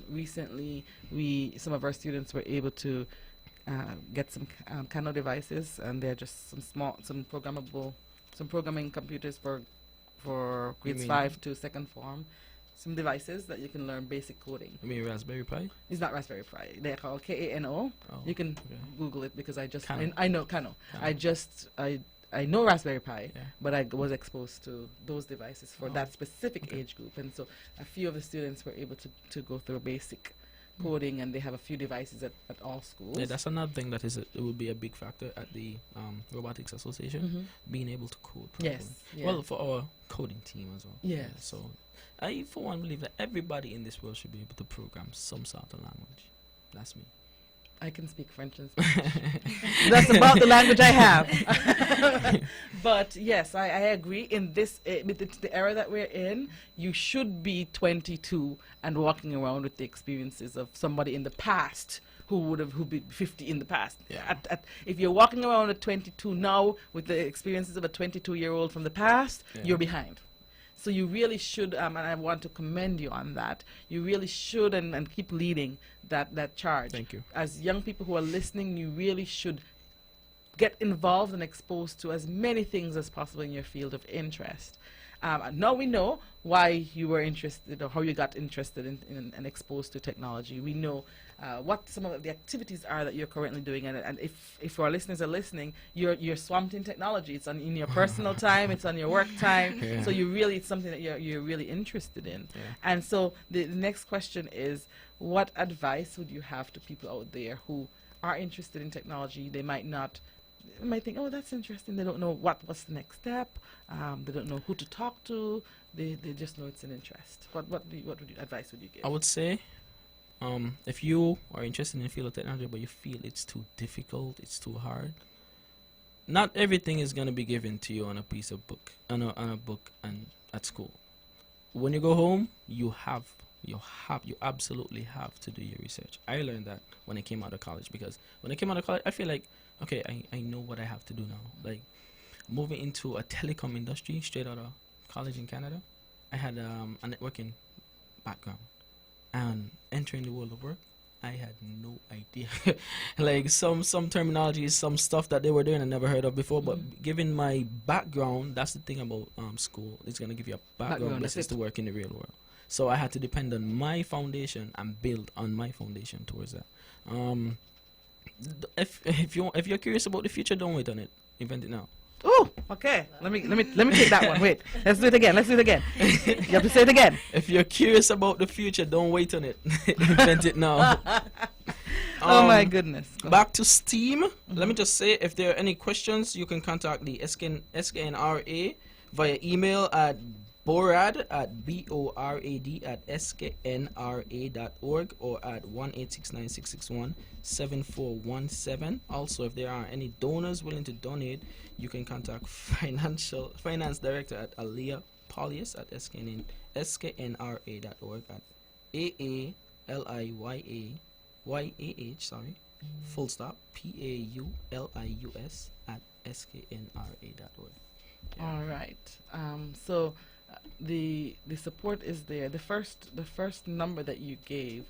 Recently, some of our students were able to get some Kano devices, and they're just some programming computers for You grades mean- 5 to second form. Some devices that you can learn basic coding. I mean Raspberry Pi? It's not Raspberry Pi. They're called KANO. Oh, You can okay. Google it because Kano. I know Kano. Kano. I know Raspberry Pi, Yeah. but I was exposed to those devices for Oh, that specific okay. age group, and so a few of the students were able to go through basic coding, and they have a few devices at all schools. Yeah, that's another thing that it will be a big factor at the Robotics Association, Mhm. being able to code properly. Yes. Yeah. Well, for our coding team as well. Yes. Yeah, so I, for one, believe that everybody in this world should be able to program some sort of language. That's me. I can speak French and Spanish. That's about the language I have. But yes, I agree. In this, with the era that we're in, you should be 22 and walking around with the experiences of somebody in the past who be 50 in the past. Yeah. If you're walking around at 22 now with the experiences of a 22-year-old from the past, Yeah. you're behind. So you really should, and I want to commend you on that. You really should and keep leading that charge. Thank you. As young people who are listening, you really should get involved and exposed to as many things as possible in your field of interest. Now we know why you were interested or how you got interested in and exposed to technology. We know what some of the activities are that you're currently doing, and if our listeners are listening, you're swamped in technology. It's in your personal time, it's on your work time. Yeah. So it's something that you're really interested in. Yeah. And so the next question is, what advice would you have to people out there who are interested in technology? They might think, oh, that's interesting. They don't know what's the next step. They don't know who to talk to. They just know it's an interest. What advice would you give? I would say, if you are interested in the field of technology but you feel it's too difficult, it's too hard, not everything is going to be given to you on a piece of book, on a book and at school. When you go home, you absolutely have to do your research. I learned that when I came out of college, because when I came out of college, I feel like, okay, I know what I have to do now. Like, moving into a telecom industry straight out of college in Canada, I had a networking background. And entering the world of work, I had no idea. Like, some terminologies, some stuff that they were doing I never heard of before. But given my background, that's the thing about school. It's going to give you a background basis to work in the real world. So I had to depend on my foundation and build on my foundation towards that. If you're curious about the future, don't wait on it. Invent it now. Oh, okay. Let me take that one. Wait. Let's do it again. You have to say it again. If you're curious about the future, don't wait on it. Invent it now. Oh my goodness. Back to STEAM. Let me just say, if there are any questions, you can contact the SKNRA via email at BORAD @sknra.org or at 1-869-661-7417. Also, if there are any donors willing to donate, you can contact finance director at Aliyah Paulius at sknra.org at AALIYAH full stop PAULIUS at sknra.org. All right. So the support is there. The first number that you gave,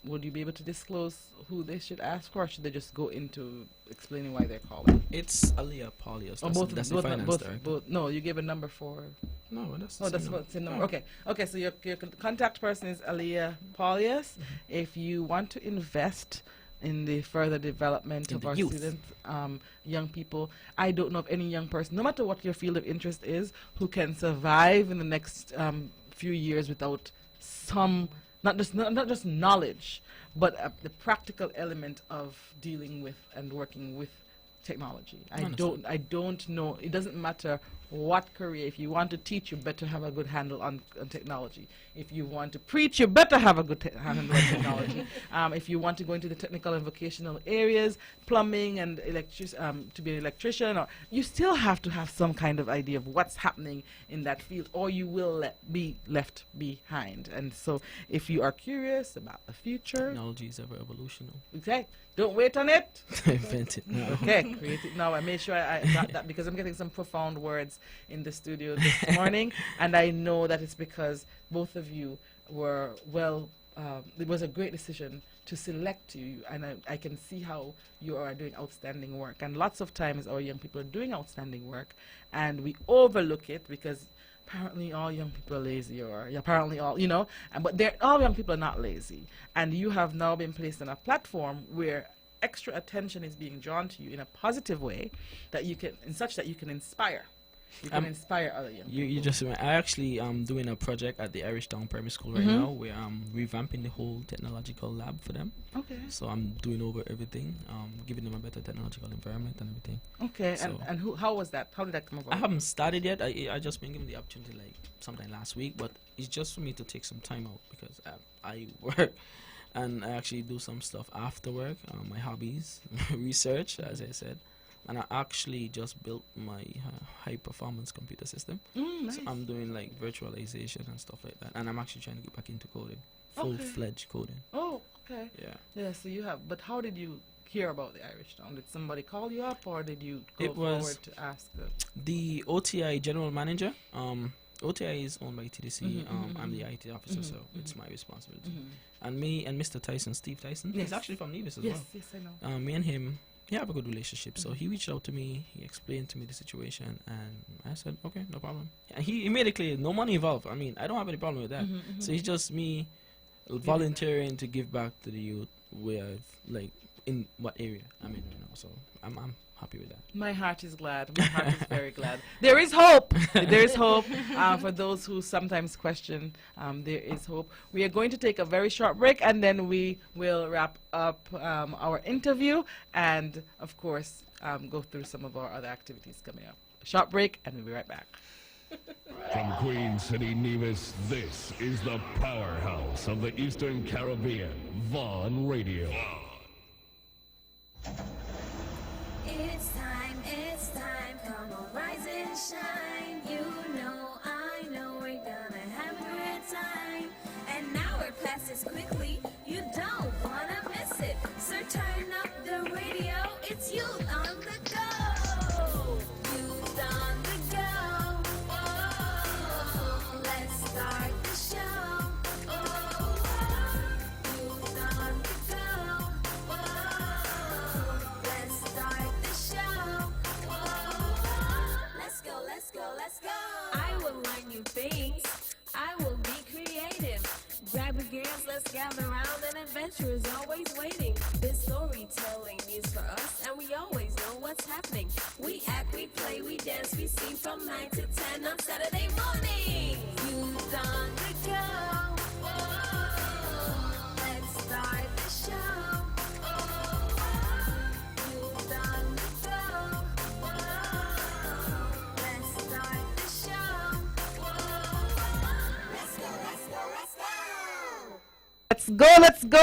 would you be able to disclose who they should ask for, or should they just go into explaining why they're calling? It's Aliyah Paulius. That's the finance director. No, you gave a number for. No, that's What's the number. Oh. Okay. So your contact person is Aliyah Paulius. If you want to invest in the further development of our youth. students, young people, I don't know of any young person, no matter what your field of interest is, who can survive in the next few years without some, not just knowledge, but the practical element of dealing with and working with technology. I don't know. It doesn't matter what career. If you want to teach, you better have a good handle on technology. If you want to preach, you better have a good handle on technology. If you want to go into the technical and vocational areas, plumbing and to be an electrician, or you still have to have some kind of idea of what's happening in that field, or you will be left behind. And so, if you are curious about the future, technology is ever evolutional. okay, don't wait on it. Invent it now. Okay, create it now. I made sure I got that because I'm getting some profound words in the studio this morning, and I know that it's because both of you were well it was a great decision to select you, and I can see how you are doing outstanding work. And lots of times our young people are doing outstanding work, and we overlook it because apparently all young people are lazy, or apparently all, but all young people are not lazy. And you have now been placed on a platform where extra attention is being drawn to you in a positive way, that you can, in such that you can inspire. You can inspire other young people. You just, I actually am doing a project at the Irish Town Primary School right now, where I'm revamping the whole technological lab for them. Okay. So I'm doing over everything, giving them a better technological environment and everything. Okay. So and how was that? How did that come about? I haven't started yet. I just been given the opportunity like sometime last week, but it's just for me to take some time out because I work and I actually do some stuff after work. My hobbies, research, as I said. And I actually just built my high performance computer system. Nice. So I'm doing like virtualization and stuff like that. And I'm actually trying to get back into coding, full-fledged coding. Oh, okay. Yeah. Yeah, so you have, but how did you hear about the Irish Town? Did somebody call you up, or did you go forward to ask? The OTI general manager. OTI is owned by TDC. I'm the IT officer, so it's my responsibility. And me and Mr. Tyson, Steve Tyson, he's actually from Nevis as well. Yes, I know. Me and him, we have a good relationship. So he reached out to me, he explained to me the situation, and I said, okay, no problem. And he made it clear, no money involved. I mean, I don't have any problem with that. So it's just me volunteering to give back to the youth where like in what area I'm in right now. So I'm happy with that. My heart is glad. My heart is very glad. There is hope. There is hope for those who sometimes question. There is hope. We are going to take a very short break, and then we will wrap up our interview and, of course, go through some of our other activities coming up. A short break, and we'll be right back. From Queen City, Nevis, this is the powerhouse of the Eastern Caribbean, Vaughn Radio. It's time, come on, rise and shine. You know, I know we're gonna have a great time. And now we're past this quickly, you don't wanna miss it. So turn up the radio, it's youth on the go. Youth on the go. Oh, let's start the show. Oh, youth on the go. Oh, let's start the show. Oh, let's go. I will learn new things. I will be creative. Grab your girls, let's gather around. An adventure is always waiting. This storytelling is for us, and we always know what's happening. We act, we play, we dance, we sing from 9 to 10 on Saturday morning. Youth on the go. Oh, let's start the show. Oh, youth on the go. Oh, let's start the show. Oh, let's go.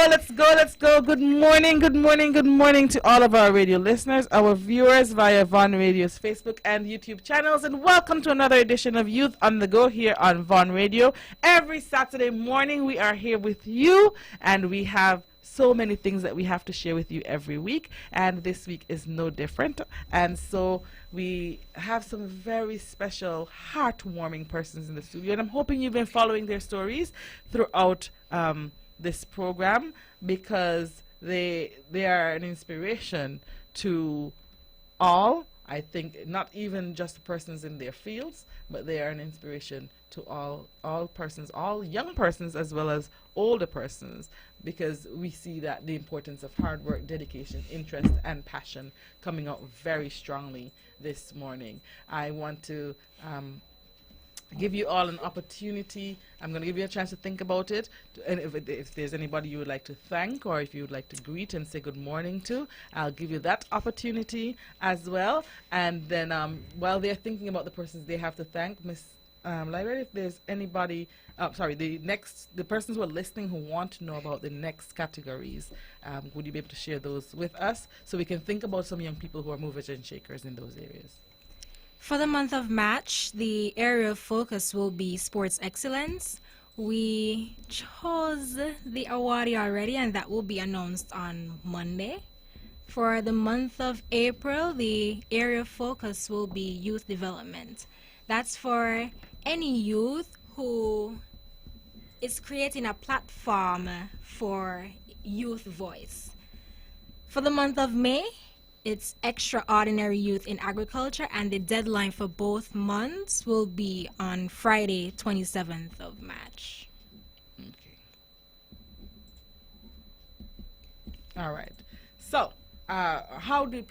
Let's go. Good morning to all of our radio listeners, our viewers via Vaughn Radio's Facebook and YouTube channels, and welcome to another edition of Youth on the Go here on Vaughn Radio. Every Saturday morning we are here with you, and we have so many things that we have to share with you every week, and this week is no different. And so we have some very special, heartwarming persons in the studio, and I'm hoping you've been following their stories throughout this program, because they are an inspiration to all. I think not even just the persons in their fields, but they are an inspiration to all persons, all young persons as well as older persons, because we see that the importance of hard work, dedication, interest, and passion coming out very strongly this morning. I want to give you all an opportunity. I'm going to give you a chance to think about it. And if there's anybody you would like to thank, or if you would like to greet and say good morning to, I'll give you that opportunity as well. And then while they're thinking about the persons they have to thank, Miss Library, if there's anybody, the persons who are listening who want to know about the next categories, would you be able to share those with us so we can think about some young people who are movers and shakers in those areas? For the month of March, the area of focus will be sports excellence. We chose the awardee already, and that will be announced on Monday. For the month of April, the area of focus will be youth development. That's for any youth who is creating a platform for youth voice. For the month of May, it's Extraordinary Youth in Agriculture, and the deadline for both months will be on Friday, 27th of March. Okay. All right. So, how do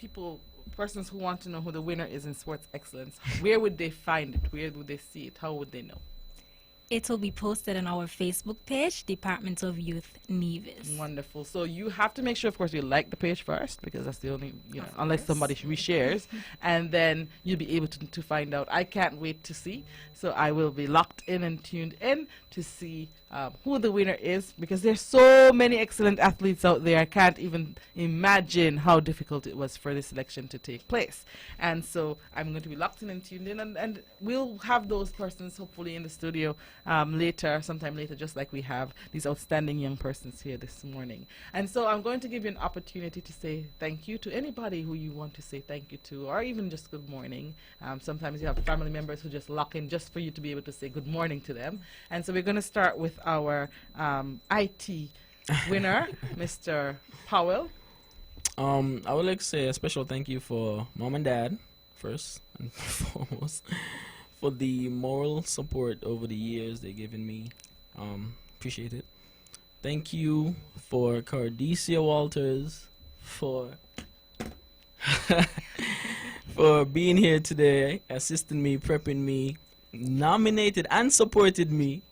persons who want to know who the winner is in sports excellence, where would they find it? Where would they see it? How would they know? It will be posted on our Facebook page, Department of Youth, Nevis. Wonderful. So you have to make sure, of course, you like the page first, because that's the only, Of unless course. somebody reshares, and then you'll be able to find out. I can't wait to see. So I will be locked in and tuned in to see who the winner is, because there's so many excellent athletes out there. I can't even imagine how difficult it was for this selection to take place. And so I'm going to be locked in and tuned in, and we'll have those persons hopefully in the studio sometime later, just like we have these outstanding young persons here this morning. And so I'm going to give you an opportunity to say thank you to anybody who you want to say thank you to, or even just good morning. Sometimes you have family members who just lock in just for you to be able to say good morning to them. And so we're going to start with our IT winner, Mr. Powell. I would like to say a special thank you for mom and dad, first and foremost, for the moral support over the years they've given me. Appreciate it. Thank you for Cardecia Walters for for being here today, assisting me, prepping me, nominated and supported me.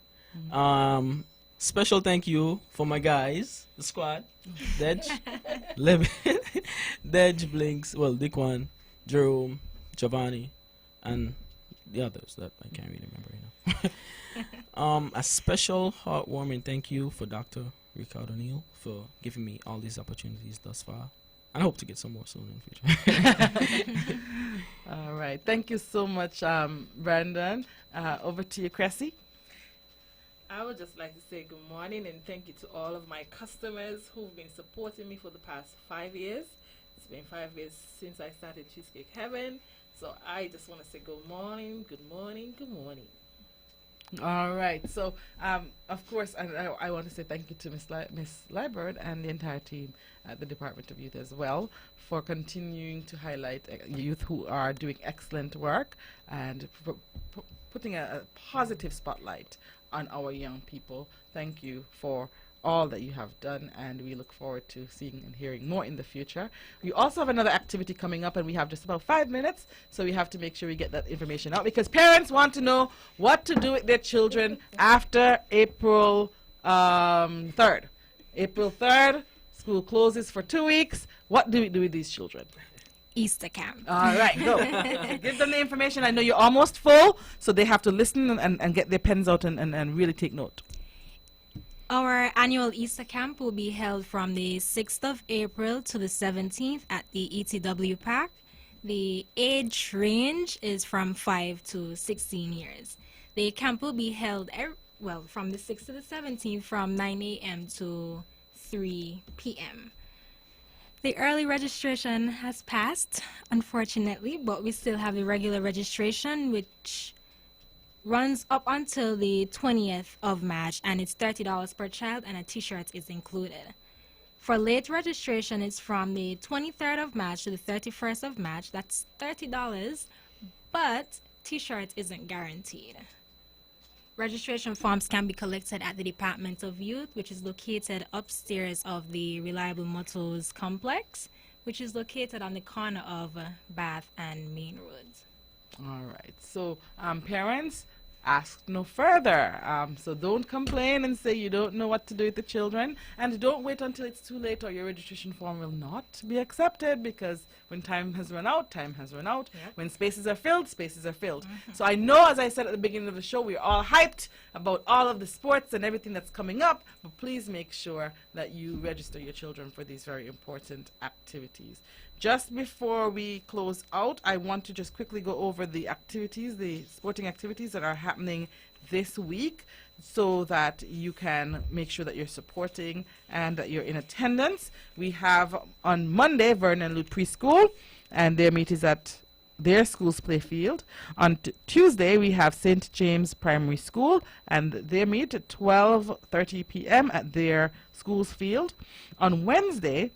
Special thank you for my guys, the squad, Dej, Levin, Dej, Blinks, well, Dickwan, Jerome, Giovanni, and the others that I can't really remember right now. A special heartwarming thank you for Dr. Ricardo O'Neill for giving me all these opportunities thus far. And I hope to get some more soon in the future. All right. Thank you so much, Brandon. Over to you, Cressy. I would just like to say good morning and thank you to all of my customers who've been supporting me for the past 5 years. It's been 5 years since I started Cheesecake Heaven. So I just want to say good morning, good morning, good morning. All right. So, of course, I want to say thank you to Miss Liburd and the entire team at the Department of Youth as well for continuing to highlight youth who are doing excellent work and putting a positive spotlight on our young people. Thank you for all that you have done, and we look forward to seeing and hearing more in the future. We also have another activity coming up, and we have just about 5 minutes, so we have to make sure we get that information out, because parents want to know what to do with their children after April 3rd. April 3rd, school closes for 2 weeks. What do we do with these children? Easter camp. All right, go. Give them the information. I know you're almost full, so they have to listen and get their pens out and really take note. Our annual Easter camp will be held from the 6th of April to the 17th at the ETW Park. The age range is from 5 to 16 years. The camp will be held, from the 6th to the 17th from 9 a.m. to 3 p.m. The early registration has passed, unfortunately, but we still have the regular registration, which runs up until the 20th of March, and it's $30 per child, and a t-shirt is included. For late registration, it's from the 23rd of March to the 31st of March. That's $30, but t-shirt isn't guaranteed. Registration forms can be collected at the Department of Youth, which is located upstairs of the Reliable Motors complex, which is located on the corner of Bath and Main Roads. All right. So, parents, ask no further. So don't complain and say you don't know what to do with the children. And don't wait until it's too late or your registration form will not be accepted, because when time has run out, time has run out. Yep. When spaces are filled, spaces are filled. So I know, as I said at the beginning of the show, we're all hyped about all of the sports and everything that's coming up, but please make sure that you register your children for these very important activities. Just before we close out, I want to just quickly go over the activities, the sporting activities that are happening this week, so that you can make sure that you're supporting and that you're in attendance. We have on Monday Vernon Lute Preschool, and their meet is at their school's play field. On Tuesday, we have St. James Primary School, and they meet at 12:30 p.m. at their school's field. On Wednesday,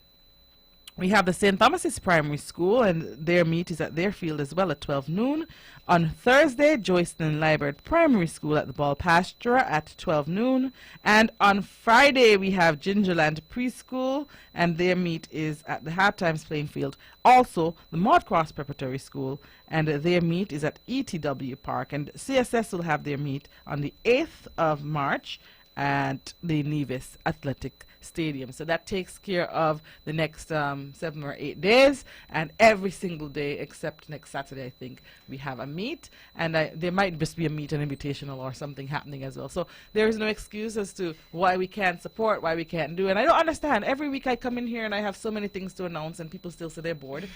we have the St. Thomas's Primary School, and their meet is at their field as well at 12 noon. On Thursday, Joyston and Liebert Primary School at the Ball Pasture at 12 noon. And on Friday, we have Gingerland Preschool, and their meet is at the Halftimes playing field. Also, the Maud-Cross Preparatory School, and their meet is at ETW Park. And CSS will have their meet on the 8th of March at the Nevis Athletic Stadium. So that takes care of the next 7 or 8 days, and every single day except next Saturday, I think, we have a meet, and there might just be a meet, an invitational or something happening as well. So there is no excuse as to why we can't support, why we can't do it. And I don't understand. Every week I come in here and I have so many things to announce, and people still say they're bored.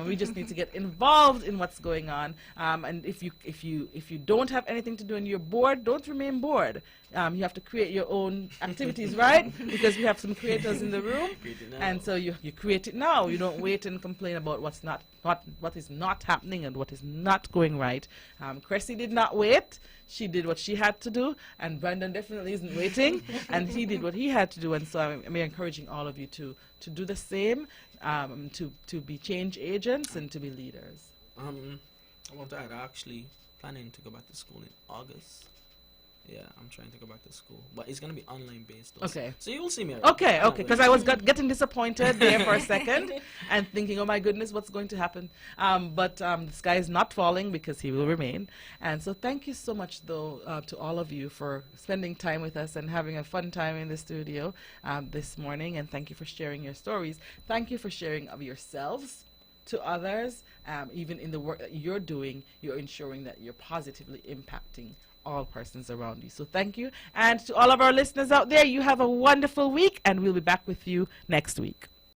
We just need to get involved in what's going on. And if you don't have anything to do and you're bored, don't remain bored. You have to create your own activities, right? Because we have some creators in the room, and so you create it now. You don't wait and complain about what is not happening and what is not going right. Cressy did not wait. She did what she had to do, and Brandon definitely isn't waiting, and he did what he had to do. And so I'm encouraging all of you to do the same, to be change agents and to be leaders. I want to add, I'm actually planning to go back to school in August. Yeah, I'm trying to go back to school, but it's gonna be online based. Also. Okay. So you will see me. Okay. Because I was getting disappointed there for a second, and thinking, "Oh my goodness, what's going to happen?" But the sky is not falling, because he will remain. And so, thank you so much, though, to all of you for spending time with us and having a fun time in the studio this morning. And thank you for sharing your stories. Thank you for sharing of yourselves to others. Even in the work that you're doing, you're ensuring that you're positively impacting all persons around you. So thank you. And to all of our listeners out there, you have a wonderful week, and we'll be back with you next week.